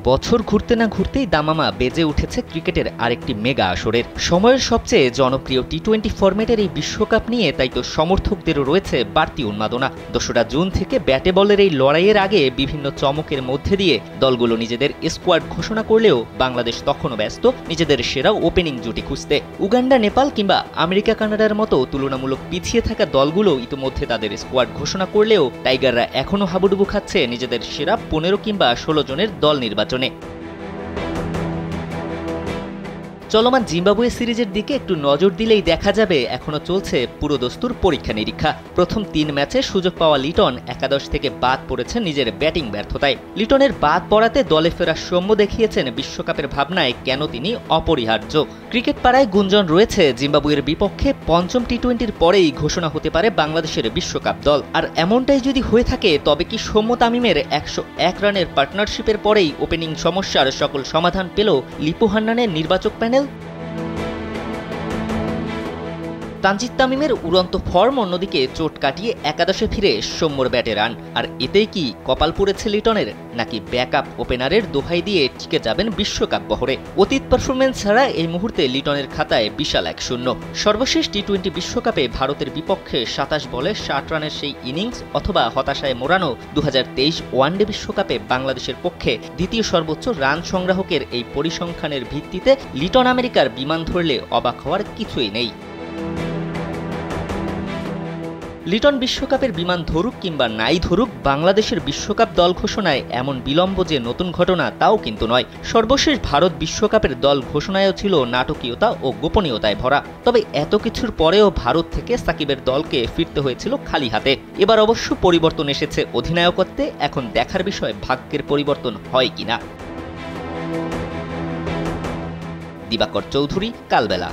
বছর ঘুরতে না ঘুরতেই দামামা বেজে উঠেছে ক্রিকেটের আরেকটি মেগা আসরের। সময়ের সবচেয়ে জনপ্রিয় টি-20 ফরম্যাটের এই বিশ্বকাপ নিয়ে তাই তো সমর্থকদেরও রয়েছে বাড়তি উন্মাদনা। ২রা জুন থেকে ব্যাটে বলের এই লড়াইয়ের আগে বিভিন্ন চমকের মধ্যে দিয়ে দলগুলো নিজেদের স্কোয়াড ঘোষণা করলেও বাংলাদেশ তখনও ব্যস্ত নিজেদের সেরা ওপেনিং জুটি খুঁজতে। উগান্ডা, নেপাল কিংবা আমেরিকা, কানাডার মতো তুলনামূলক পিছিয়ে থাকা দলগুলো ইতিমধ্যে তাদের স্কোয়াড ঘোষণা করলেও টাইগাররা এখনও হাবুডুবু খাচ্ছে নিজেদের সেরা ১৫ কিংবা ১৬ জনের দল নির্বাচনে। চলমান জিম্বাবুয়ে সিরিজের দিকে একটু নজর দিলেই দেখা যাবে এখনও চলছে পুরোদস্তুর পরীক্ষা নিরীক্ষা। প্রথম ৩ ম্যাচে সুযোগ পাওয়া লিটন একাদশ থেকে বাদ পড়েছেন নিজের ব্যাটিং ব্যর্থতায়। লিটনের বাদ পড়াতে দলে ফেরা সৌম্য দেখিয়েছেন বিশ্বকাপের ভাবনায় কেন তিনি অপরিহার্য। ক্রিকেট পাড়ায় গুঞ্জন রয়েছে জিম্বাবুয়ের বিপক্ষে পঞ্চম টি-20-র পরেই ঘোষণা হতে পারে বাংলাদেশের বিশ্বকাপ দল। আর এমনটাই যদি হয়ে থাকে তবে কি সৌম্য তামিমের ১০১ রানের পার্টনারশিপের পরেই ওপেনিং সমস্যার সকল সমাধান পেল লিপু হান্নানের নির্বাচক প্যানেল? তানজিদ তামিমের উড়ন্ত ফর্ম, অন্যদিকে চোট কাটিয়ে একাদশে ফিরে সৌম্যর ব্যাটে রান। আর এতেই কি কপাল পড়েছে লিটনের, নাকি ব্যাকআপ ওপেনারের দোহাই দিয়ে টিকে যাবেন বিশ্বকাপ বহরে? অতীত পারফরমেন্স ছাড়া এই মুহূর্তে লিটনের খাতায় বিশাল ১-০। সর্বশেষ টি-20 বিশ্বকাপে ভারতের বিপক্ষে ২৭ বলে ৬০ রানের সেই ইনিংস, অথবা হতাশায় মোড়ানো ২০২৩ ওয়ানডে বিশ্বকাপে বাংলাদেশের পক্ষে দ্বিতীয় সর্বোচ্চ রান সংগ্রাহকের এই পরিসংখ্যানের ভিত্তিতে লিটন আমেরিকার বিমান ধরলে অবাক হওয়ার কিছুই নেই। লিটন বিশ্বকাপের বিমান ধরুক কিংবা নাই ধরুক, বাংলাদেশের বিশ্বকাপ দল ঘোষণায় এমন বিলম্ব যে নতুন ঘটনা তাও কিন্তু নয়। সর্বশেষ ভারত বিশ্বকাপের দল ঘোষণায়ও ছিল নাটকীয়তা ও গোপনীয়তায় ভরা। তবে এত কিছুর পরেও ভারত থেকে সাকিবের দলকে ফিরতে হয়েছিল খালি হাতে। এবার অবশ্য পরিবর্তন এসেছে অধিনায়কত্বে। এখন দেখার বিষয় ভাগ্যের পরিবর্তন হয় কিনা। দিবাকর চৌধুরী, কালবেলা।